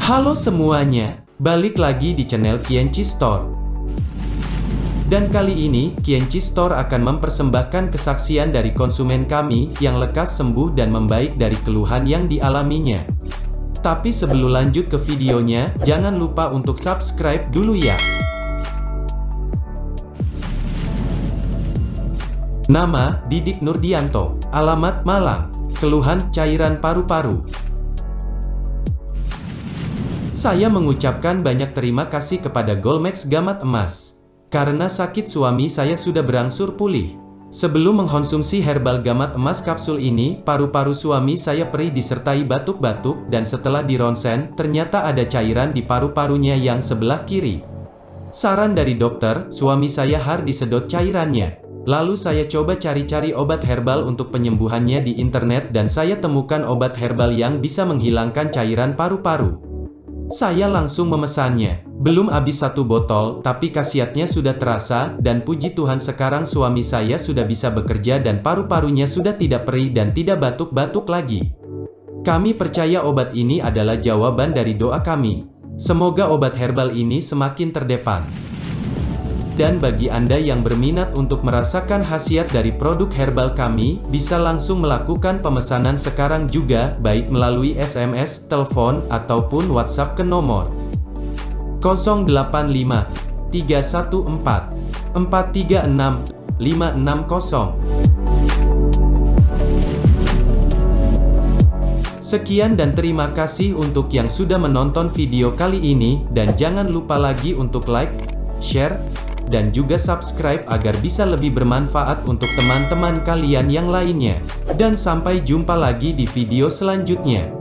Halo semuanya, balik lagi di channel Kienci Store. Dan kali ini, Kienci Store akan mempersembahkan kesaksian dari konsumen kami yang lekas sembuh dan membaik dari keluhan yang dialaminya. Tapi sebelum lanjut ke videonya, jangan lupa untuk subscribe dulu ya. Nama, Didik Nurdianto. Alamat, Malang. Keluhan, cairan paru-paru. Saya mengucapkan banyak terima kasih kepada Golmex Gamat Emas. Karena sakit suami saya sudah berangsur pulih. Sebelum mengkonsumsi herbal Gamat Emas kapsul ini, paru-paru suami saya perih disertai batuk-batuk, dan setelah dironsen, ternyata ada cairan di paru-parunya yang sebelah kiri. Saran dari dokter, suami saya harus disedot cairannya. Lalu saya coba cari-cari obat herbal untuk penyembuhannya di internet dan saya temukan obat herbal yang bisa menghilangkan cairan paru-paru. Saya langsung memesannya. Belum habis 1 botol, tapi khasiatnya sudah terasa, dan puji Tuhan sekarang suami saya sudah bisa bekerja dan paru-parunya sudah tidak perih dan tidak batuk-batuk lagi. Kami percaya obat ini adalah jawaban dari doa kami. Semoga obat herbal ini semakin terdepan. Dan bagi Anda yang berminat untuk merasakan khasiat dari produk herbal kami, bisa langsung melakukan pemesanan sekarang juga, baik melalui SMS, telepon, ataupun WhatsApp ke nomor 085 314 436 560. Sekian dan terima kasih untuk yang sudah menonton video kali ini, dan jangan lupa lagi untuk like, share, dan juga subscribe agar bisa lebih bermanfaat untuk teman-teman kalian yang lainnya. Dan sampai jumpa lagi di video selanjutnya.